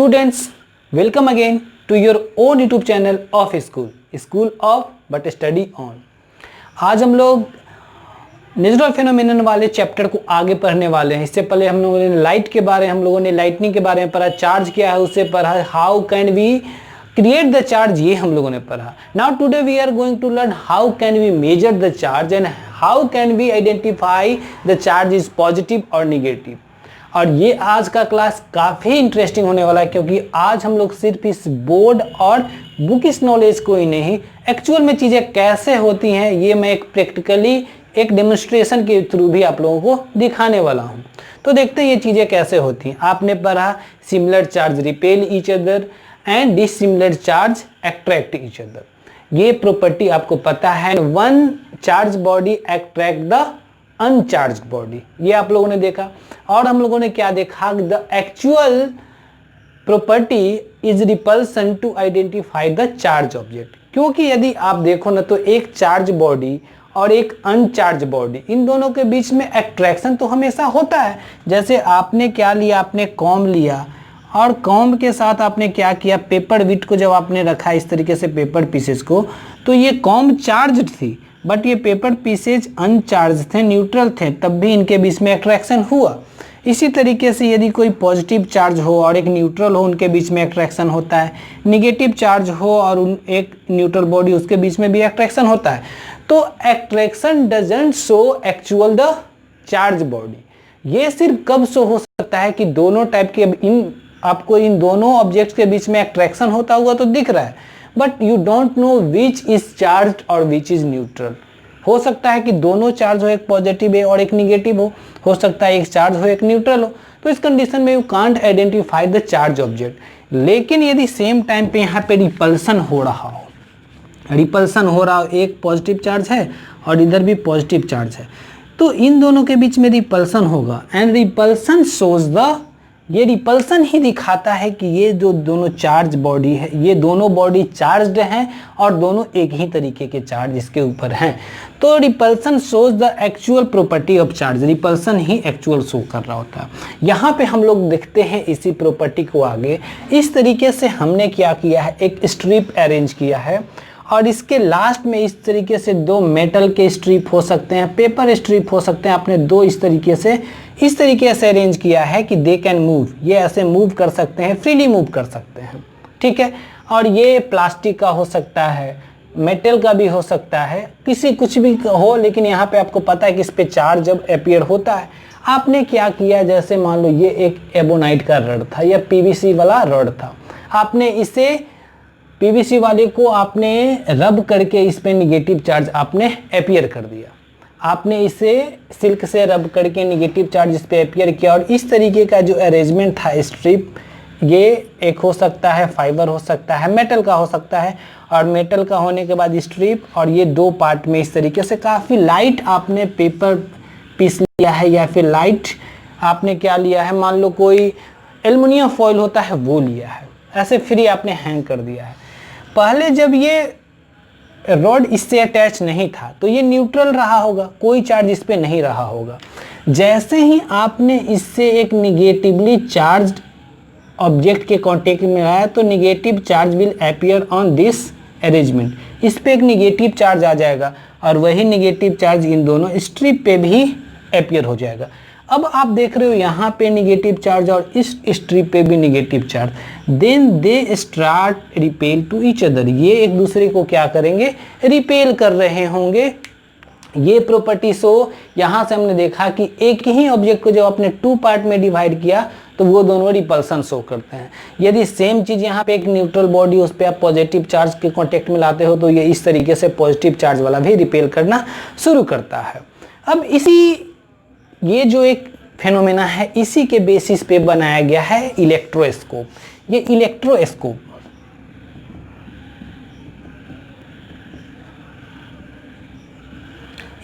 Students, welcome again to your own YouTube channel of School of but study on। आज हम लोग natural phenomenon वाले chapter को आगे पढ़ने वाले हैं। इससे पहले हम लोगों ने लाइट के बारे हम लोगों ने लाइटनिंग के बारे में पढ़ा, चार्ज क्या है उससे पढ़ा, how can we create the charge, ये हम लोगों ने पढ़ा। Now today we are going to learn how can we measure the charge and how can we identify the charge is positive और निगेटिव। और ये आज का क्लास काफ़ी इंटरेस्टिंग होने वाला है, क्योंकि आज हम लोग सिर्फ इस बोर्ड और बुक इस नॉलेज को ही नहीं, एक्चुअल में चीज़ें कैसे होती हैं ये मैं एक प्रैक्टिकली एक डेमोन्स्ट्रेशन के थ्रू भी आप लोगों को दिखाने वाला हूँ। तो देखते हैं ये चीज़ें कैसे होती हैं। आपने पढ़ा similar charge repel each other and dissimilar charge attract each other. ये प्रॉपर्टी आपको पता है। One charge body attract the uncharged body, ये आप लोगों ने देखा। और हम लोगों ने क्या देखा, the actual property is repulsion to identify the charge object. क्योंकि यदि आप देखो ना तो एक चार्ज बॉडी और एक अनचार्ज बॉडी, इन दोनों के बीच में अट्रैक्शन तो हमेशा होता है। जैसे आपने क्या लिया, आपने कॉम लिया और कॉम के साथ आपने क्या किया, पेपर विट को जब आपने रखा इस तरीके से पेपर पीसेस को, तो ये कॉम चार्ज थी बट ये पेपर पीसेज अनचार्ज थे, न्यूट्रल थे, तब भी इनके बीच में अट्रैक्शन हुआ। इसी तरीके से यदि कोई पॉजिटिव चार्ज हो और एक न्यूट्रल हो, उनके बीच में अट्रैक्शन होता है। निगेटिव चार्ज हो और एक न्यूट्रल बॉडी, उसके बीच में भी अट्रैक्शन होता है। तो attraction doesn't show actual the charge body. ये सिर्फ कब शो हो सकता है कि दोनों टाइप के आपको इन दोनों ऑब्जेक्ट्स के बीच में अट्रैक्शन होता हुआ तो दिख रहा है, but you don't know which is charge और विच इज न्यूट्रल। हो सकता है कि दोनों चार्ज हो, एक पॉजिटिव है और एक निगेटिव हो सकता है एक चार्ज हो एक न्यूट्रल हो। तो इस कंडीशन में you can't identify the charge object. लेकिन यदि सेम टाइम पे यहाँ पे रिपल्सन हो रहा हो, एक पॉजिटिव चार्ज है और इधर भी पॉजिटिव चार्ज है, तो इन दोनों के बीच में रिपल्सन होगा। एंड रिपल्सन शोज द, ये रिपल्सन ही दिखाता है कि ये जो दोनों चार्ज बॉडी है, ये दोनों बॉडी चार्ज्ड हैं और दोनों एक ही तरीके के चार्ज इसके ऊपर हैं। तो repulsion shows the actual property of charge. Repulsion he actual show कर रहा होता है। यहाँ पे हम लोग देखते हैं इसी प्रॉपर्टी को आगे। इस तरीके से हमने क्या किया है, एक स्ट्रिप अरेंज किया है और इसके लास्ट में इस तरीके से दो मेटल के स्ट्रिप हो सकते हैं, पेपर स्ट्रिप हो सकते हैं। आपने दो इस तरीके से अरेंज किया है कि दे कैन मूव, ये ऐसे मूव कर सकते हैं, फ्रीली मूव कर सकते हैं, ठीक है। और ये प्लास्टिक का हो सकता है, मेटल का भी हो सकता है, कुछ भी हो, लेकिन यहाँ पे आपको पता है कि इस पे चार्ज जब अपीयर होता है। आपने क्या किया, जैसे मान लो ये एक एबोनाइट का रड था या पीवीसी वाला रड था, आपने इसे पीवीसी वाले को आपने रब करके इस पे निगेटिव चार्ज आपने अपीयर कर दिया। आपने इसे सिल्क से रब करके निगेटिव चार्ज इस पे अपीयर किया। और इस तरीके का जो अरेंजमेंट था स्ट्रिप, ये एक हो सकता है फाइबर, हो सकता है मेटल का हो सकता है, और मेटल का होने के बाद स्ट्रिप, और ये दो पार्ट में इस तरीके से काफ़ी लाइट आपने पेपर पीस लिया है, या फिर लाइट आपने क्या लिया है, मान लो कोई एल्युमिनियम फॉइल होता है वो लिया है, ऐसे फ्री आपने हैंग कर दिया है। पहले जब ये रॉड इससे अटैच नहीं था तो ये न्यूट्रल रहा होगा, कोई चार्ज इस पे नहीं रहा होगा। जैसे ही आपने इससे एक निगेटिवली चार्ज्ड ऑब्जेक्ट के कांटेक्ट में आया तो negative charge will appear on this arrangement. इस पे एक निगेटिव चार्ज आ जाएगा और वही निगेटिव चार्ज इन दोनों स्ट्रिप पे भी अपीयर हो जाएगा। अब आप देख रहे हो यहाँ पे निगेटिव चार्ज और इस स्ट्रिप पे भी negative charge, then they start repel to each other. ये एक दूसरे को क्या करेंगे, रिपेल कर रहे होंगे। ये प्रॉपर्टी शो, यहाँ से हमने देखा कि एक ही ऑब्जेक्ट को जब आपने टू पार्ट में डिवाइड किया तो वो दोनों रिपल्सन शो करते हैं। यदि सेम चीज़ यहाँ पे एक न्यूट्रल बॉडी, उस पर आप पॉजिटिव चार्ज के कॉन्टेक्ट में लाते हो तो ये इस तरीके से पॉजिटिव चार्ज वाला भी रिपेल करना शुरू करता है। अब ये जो एक फेनोमेना है, इसी के बेसिस पे बनाया गया है इलेक्ट्रोस्कोप। ये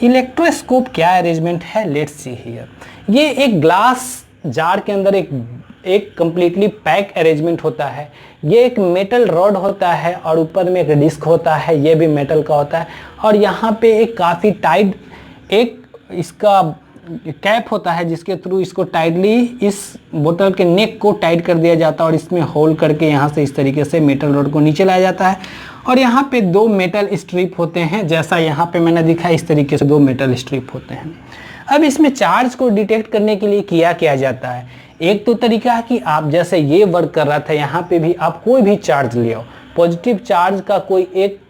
इलेक्ट्रोस्कोप क्या अरेंजमेंट है, लेट्स सी हियर। ये एक ग्लास जार के अंदर एक कंप्लीटली पैक अरेंजमेंट होता है। ये एक मेटल रॉड होता है और ऊपर में एक डिस्क होता है, ये भी मेटल का होता है। और यहाँ पे एक काफ़ी टाइट एक इसका कैप होता है जिसके थ्रू इसको टाइटली इस बोतल के नेक को टाइट कर दिया जाता है और इसमें होल करके यहाँ से इस तरीके से मेटल रॉड को नीचे लाया जाता है और यहाँ पे 2 मेटल स्ट्रिप होते हैं, जैसा यहाँ पे मैंने दिखा इस तरीके से 2 मेटल स्ट्रिप होते हैं। अब इसमें चार्ज को डिटेक्ट करने के लिए किया जाता है, एक तो तरीका है कि आप जैसे ये वर्क कर रहा था यहाँ पे भी आप कोई भी चार्ज ले आओ, पॉजिटिव चार्ज का कोई एक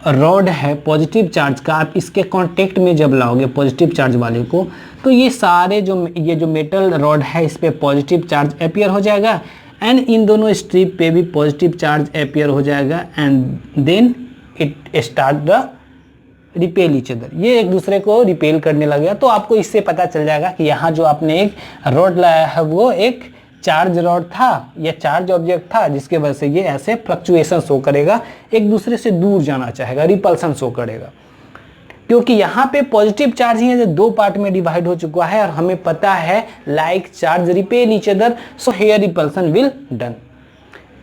रॉड है पॉजिटिव चार्ज का, आप इसके कांटेक्ट में जब लाओगे पॉजिटिव चार्ज वाले को तो ये सारे ये जो मेटल रॉड है इस पे पॉजिटिव चार्ज अपीयर हो जाएगा एंड इन दोनों स्ट्रिप पे भी पॉजिटिव चार्ज अपीयर हो जाएगा and then it start the repel each other, ये एक दूसरे को रिपेल करने लगेगा। तो आपको इससे पता चल जाएगा कि यहाँ जो आपने एक रॉड लाया है वो एक चार्ज रॉड था या चार्ज ऑब्जेक्ट था जिसके वजह से ये ऐसे फ्लक्चुएशन शो करेगा, एक दूसरे से दूर जाना चाहेगा, रिपल्सन शो करेगा, क्योंकि यहाँ पे पॉजिटिव चार्ज ही है जो 2 पार्ट में डिवाइड हो चुका है और हमें पता है like charge repel each other so here repulsion will done.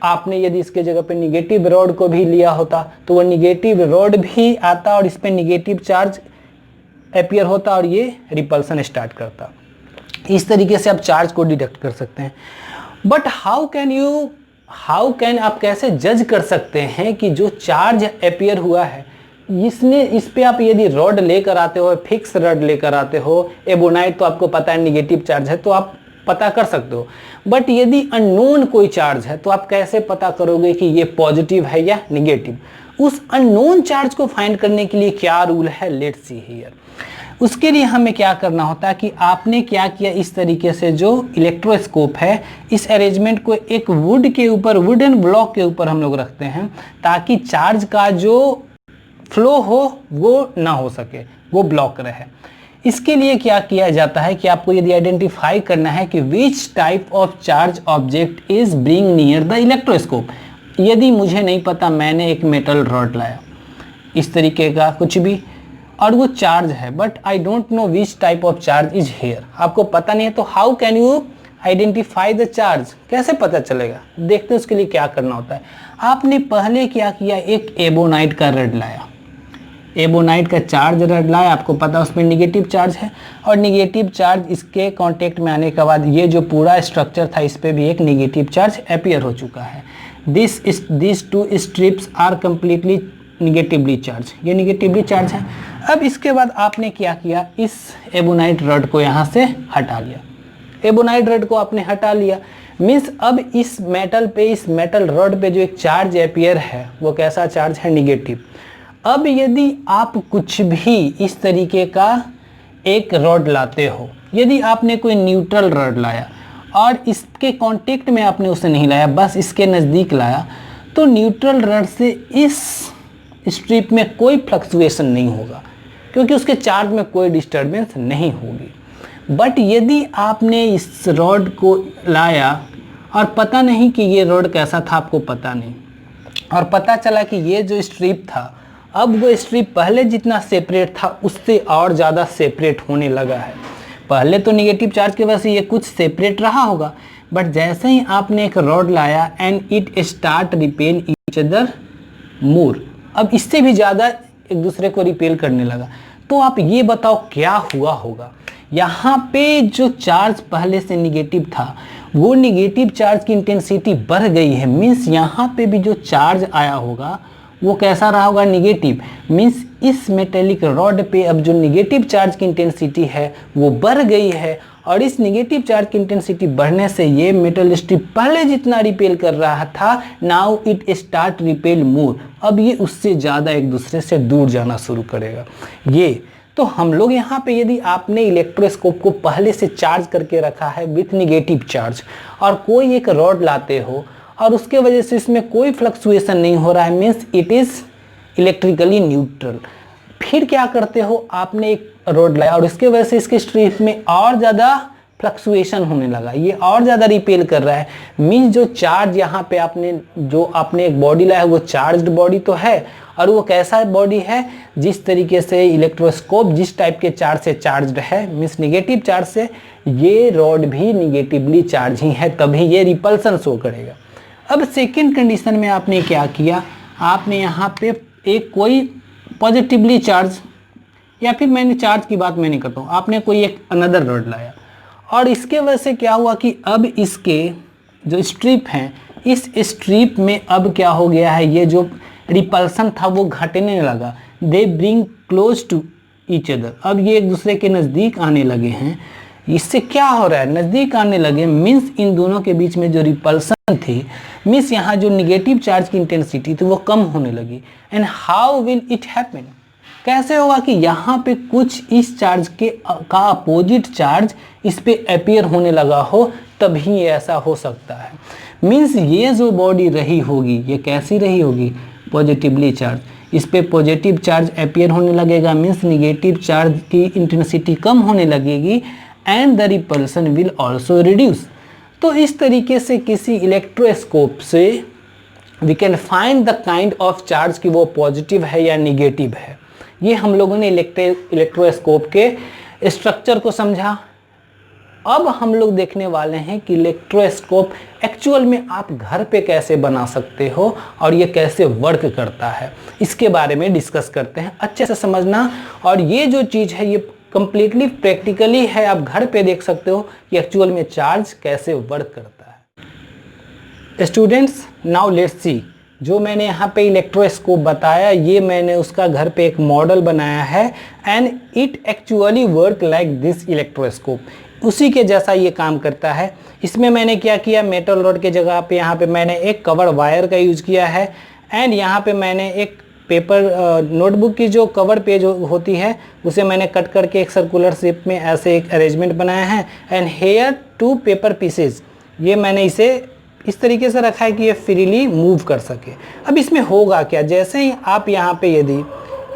आपने यदि इसके जगह पे निगेटिव रॉड को भी लिया होता तो वो निगेटिव रॉड भी आता और इस पे निगेटिव चार्ज अपीयर होता और ये रिपल्सन स्टार्ट करता। इस तरीके से आप चार्ज को डिटेक्ट कर सकते हैं। बट हाउ कैन आप कैसे जज कर सकते हैं कि जो चार्ज अपीयर हुआ है इस पे आप यदि रॉड लेकर आते हो, फिक्स रॉड लेकर आते हो, एबोनाइट तो आपको पता है निगेटिव चार्ज है तो आप पता कर सकते हो, बट यदि अननोन कोई चार्ज है तो आप कैसे पता करोगे कि ये पॉजिटिव है या निगेटिव? उस अननोन चार्ज को फाइंड करने के लिए क्या रूल है, लेट्स सी हियर। उसके लिए हमें क्या करना होता है कि आपने क्या किया, इस तरीके से जो इलेक्ट्रोस्कोप है इस अरेंजमेंट को एक वुड के ऊपर, वुडन ब्लॉक के ऊपर हम लोग रखते हैं ताकि चार्ज का जो फ्लो हो वो ना हो सके, वो ब्लॉक रहे। इसके लिए क्या किया जाता है कि आपको यदि आइडेंटिफाई करना है कि which type of charge object is bring near the electroscope. यदि मुझे नहीं पता, मैंने एक मेटल रॉड लाया इस तरीके का कुछ भी और वो चार्ज है, but I don't know which type of charge is here, आपको पता नहीं है तो how can you identify the charge, कैसे पता चलेगा? देखते हैं उसके लिए क्या करना होता है। आपने पहले क्या किया, एक एबोनाइट का रॉड लाया, एबोनाइट का चार्ज रॉड लाया, आपको पता उसमें निगेटिव चार्ज है और निगेटिव चार्ज इसके कांटेक्ट में आने के बाद ये जो पूरा स्ट्रक्चर था इस पे भी एक निगेटिव चार्ज अपीयर हो चुका है। This 2 strips are completely negatively charge, ये निगेटिवली चार्ज है। अब इसके बाद आपने क्या किया, इस एबोनाइट रॉड को यहाँ से हटा लिया, एबोनाइट रॉड को आपने हटा लिया, मीन्स अब इस मेटल रॉड पे जो एक चार्ज अपीयर है वो कैसा चार्ज है, निगेटिव। अब यदि आप कुछ भी इस तरीके का एक रॉड लाते हो, यदि आपने कोई न्यूट्रल रॉड लाया और इसके कांटेक्ट में आपने उसे नहीं लाया, बस इसके नज़दीक लाया, तो न्यूट्रल रॉड से इस स्ट्रिप में कोई फ्लक्चुएशन नहीं होगा क्योंकि उसके चार्ज में कोई डिस्टर्बेंस नहीं होगी। बट यदि आपने इस रॉड को लाया और पता नहीं कि ये रॉड कैसा था, आपको पता नहीं, और पता चला कि ये जो स्ट्रिप था अब वो स्ट्रिप पहले जितना सेपरेट था उससे और ज़्यादा सेपरेट होने लगा है। पहले तो निगेटिव चार्ज की वजह से ये कुछ सेपरेट रहा होगा, बट जैसे ही आपने एक रॉड लाया and it start repel each other more, अब इससे भी ज़्यादा एक दूसरे को रिपेल करने लगा। तो आप ये बताओ क्या हुआ होगा? यहाँ पे जो चार्ज पहले से निगेटिव था वो निगेटिव चार्ज की इंटेंसिटी बढ़ गई है, मीन्स यहाँ पे भी जो चार्ज आया होगा वो कैसा रहा होगा, निगेटिव। मीन्स इस मेटेलिक रॉड पे अब जो निगेटिव चार्ज की इंटेंसिटी है वो बढ़ गई है और इस निगेटिव चार्ज की इंटेंसिटी बढ़ने से ये मेटल स्ट्रिप पहले जितना रिपेल कर रहा था नाउ इट स्टार्ट रिपेल मोर, अब ये उससे ज़्यादा एक दूसरे से दूर जाना शुरू करेगा। ये तो हम लोग यहाँ पे यदि आपने इलेक्ट्रोस्कोप को पहले से चार्ज करके रखा है विथ निगेटिव चार्ज और कोई एक रॉड लाते हो और उसके वजह से इसमें कोई फ्लक्चुएशन नहीं हो रहा है, means it is electrically neutral, फिर क्या करते हो, आपने एक रॉड लाया और इसके वजह से इसके स्ट्रिप में और ज़्यादा फ्लक्चुएशन होने लगा, ये और ज़्यादा रिपेल कर रहा है। मीन्स जो चार्ज यहाँ पे आपने एक बॉडी लाया है वो चार्ज्ड बॉडी तो है और वो कैसा बॉडी है, जिस तरीके से इलेक्ट्रोस्कोप जिस टाइप के चार्ज से चार्ज्ड है, मीन्स निगेटिव चार्ज से, ये रॉड भी निगेटिवली चार्ज ही है, तभी ये रिपल्सन शो करेगा। अब सेकेंड कंडीशन में आपने क्या किया, आपने यहाँ पे एक कोई पॉजिटिवली चार्ज या फिर मैंने चार्ज की बात मैं नहीं करता हूँ, आपने कोई एक अनदर रॉड लाया और इसके वजह से क्या हुआ कि अब इसके जो स्ट्रिप हैं, इस स्ट्रिप में अब क्या हो गया है, ये जो रिपल्सन था वो घटने लगा। They bring close to each other, अब ये एक दूसरे के नज़दीक आने लगे हैं। इससे क्या हो रहा है, नज़दीक आने लगे मीन्स इन दोनों के बीच में जो रिपल्सन थी, मीन्स यहाँ जो निगेटिव चार्ज की इंटेंसिटी थी वो कम होने लगी। And how will it happen, कैसे होगा कि यहाँ पे कुछ इस चार्ज का अपोजिट चार्ज इस पे अपीयर होने लगा हो, तभी ये ऐसा हो सकता है। मीन्स ये जो बॉडी रही होगी ये कैसी रही होगी, पॉजिटिवली चार्ज, इस पे पॉजिटिव चार्ज अपीयर होने लगेगा, मीन्स निगेटिव चार्ज की इंटेंसिटी कम होने लगेगी and the repulsion will also reduce. तो इस तरीके से किसी इलेक्ट्रोस्कोप से we can find the kind of charge कि वो पॉजिटिव है या निगेटिव है। ये हम लोगों ने इलेक्ट्रोस्कोप के स्ट्रक्चर को समझा। अब हम लोग देखने वाले हैं कि इलेक्ट्रोस्कोप एक्चुअल में आप घर पे कैसे बना सकते हो और ये कैसे वर्क करता है, इसके बारे में डिस्कस करते हैं। अच्छे से समझना, और ये जो चीज़ है ये कंप्लीटली प्रैक्टिकली है, आप घर पे देख सकते हो कि एक्चुअल में चार्ज कैसे वर्क करता है। स्टूडेंट्स, नाउ लेट्स सी, जो मैंने यहाँ पे इलेक्ट्रोस्कोप बताया ये मैंने उसका घर पे एक मॉडल बनाया है and it actually work like this electroscope, उसी के जैसा ये काम करता है। इसमें मैंने क्या किया, मेटल रॉड के जगह पे यहाँ पे मैंने एक कवर वायर का यूज़ किया है एंड यहाँ पे मैंने एक पेपर नोटबुक की जो कवर पेज होती है उसे मैंने कट करके एक सर्कुलर शेप में ऐसे एक अरेंजमेंट बनाया है एंड हेयर 2 पेपर पीसेज, ये मैंने इसे इस तरीके से रखा है कि ये फ्रीली मूव कर सके। अब इसमें होगा क्या, जैसे ही आप यहाँ पे यदि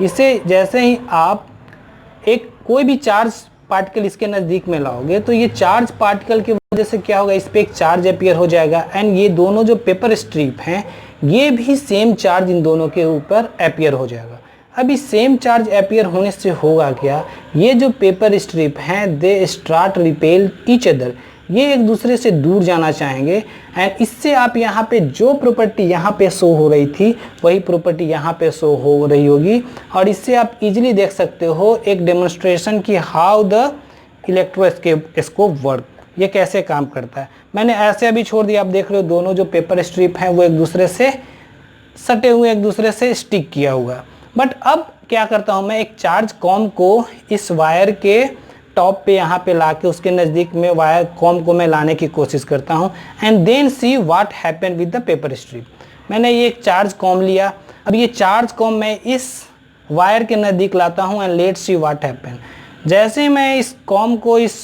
इसे जैसे ही आप एक कोई भी चार्ज पार्टिकल इसके नज़दीक में लाओगे तो ये चार्ज पार्टिकल की वजह से क्या होगा, इस पर एक चार्ज अपीयर हो जाएगा एंड ये दोनों जो पेपर स्ट्रिप हैं ये भी सेम चार्ज इन दोनों के ऊपर अपीयर हो जाएगा। अब इस सेम चार्ज अपीयर होने से होगा क्या, ये जो पेपर स्ट्रिप हैं दे स्टार्ट रिपेल ईच अदर, ये एक दूसरे से दूर जाना चाहेंगे एंड इससे आप यहाँ पे जो प्रॉपर्टी यहाँ पे शो हो रही थी वही प्रॉपर्टी यहाँ पे शो हो रही होगी। और इससे आप इजीली देख सकते हो एक डेमोन्स्ट्रेशन कि हाउ द इलेक्ट्रोस्कोप वर्क, ये कैसे काम करता है। मैंने ऐसे अभी छोड़ दिया, आप देख रहे हो दोनों जो पेपर स्ट्रिप हैं वो एक दूसरे से सटे हुए, एक दूसरे से स्टिक किया हुआ। बट अब क्या करता हूँ मैं, एक चार्ज कॉम को इस वायर के टॉप पे यहाँ पे लाके उसके नज़दीक में वायर कॉम को मैं लाने की कोशिश करता हूँ and then see what happen with the paper strip. मैंने ये एक चार्ज कॉम लिया, अब ये चार्ज कॉम मैं इस वायर के नज़दीक लाता हूँ and let's see what happen. जैसे ही मैं इस कॉम को इस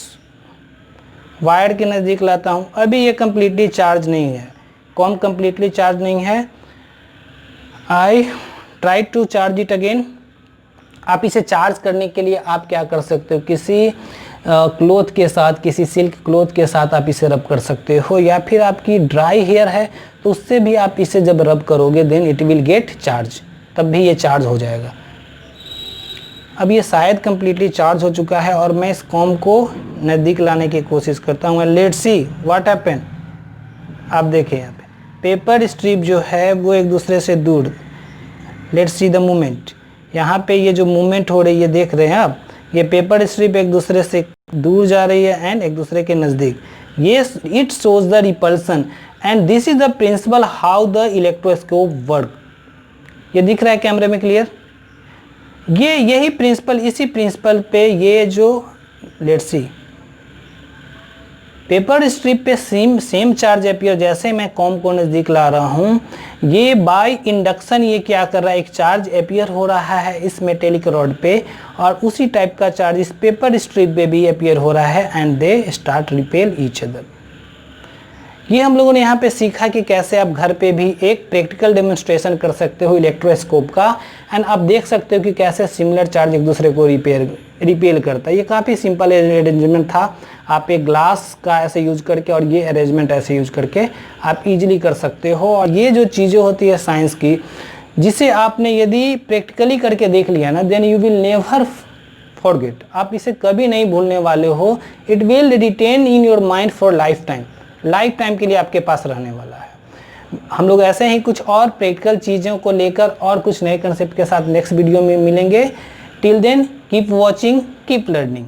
वायर के नज़दीक लाता हूँ, अभी ये कम्प्लीटली चार्ज नहीं है, कॉम कम्प्लीटली चार्ज नहीं है। I try to charge it again. आप इसे चार्ज करने के लिए आप क्या कर सकते हो, किसी क्लॉथ के साथ, किसी सिल्क क्लॉथ के साथ आप इसे रब कर सकते हो, या फिर आपकी ड्राई हेयर है तो उससे भी आप इसे जब रब करोगे then it will get charge, तब भी ये चार्ज हो जाएगा। अब ये शायद कम्प्लीटली चार्ज हो चुका है और मैं इस कॉम को नज़दीक लाने की कोशिश करता हूँ। Let's see what happen. आप देखें यहाँ पे पेपर स्ट्रिप जो है वो एक दूसरे से दूर, लेट्स सी द मूवमेंट। यहाँ पे ये जो मूवमेंट हो रही है देख रहे हैं आप, ये पेपर स्ट्रिप एक दूसरे से दूर जा रही है एंड एक दूसरे के नज़दीक। ये it shows the repulsion and this is the principle how the electroscope work. ये दिख रहा है कैमरे में क्लियर? ये यही प्रिंसिपल, इसी प्रिंसिपल पे ये जो लेट्स सी पेपर स्ट्रिप पे सेम चार्ज अपीयर, जैसे मैं कॉम को नज़दीक ला रहा हूँ, ये बाय इंडक्शन ये क्या कर रहा है, एक चार्ज अपीयर हो रहा है इस मेटेलिक रॉड पे और उसी टाइप का चार्ज इस पेपर स्ट्रिप पे भी अपीयर हो रहा है and they start repel each other. ये हम लोगों ने यहाँ पे सीखा कि कैसे आप घर पे भी एक प्रैक्टिकल डेमोन्स्ट्रेशन कर सकते हो इलेक्ट्रोस्कोप का एंड आप देख सकते हो कि कैसे सिमिलर चार्ज एक दूसरे को रिपेल करता है। ये काफ़ी सिंपल अरेंजमेंट था, आप एक ग्लास का ऐसे यूज करके और ये अरेंजमेंट ऐसे यूज करके आप इजीली कर सकते हो। और ये जो चीज़ें होती है साइंस की, जिसे आपने यदि प्रैक्टिकली करके देख लिया ना, then you will never forget, आप इसे कभी नहीं भूलने वाले हो। It will retain in your mind for lifetime के लिए आपके पास रहने वाला है। हम लोग ऐसे ही कुछ और प्रैक्टिकल चीज़ों को लेकर और कुछ नए कंसेप्ट के साथ नेक्स्ट वीडियो में मिलेंगे। Till then keep watching, keep learning.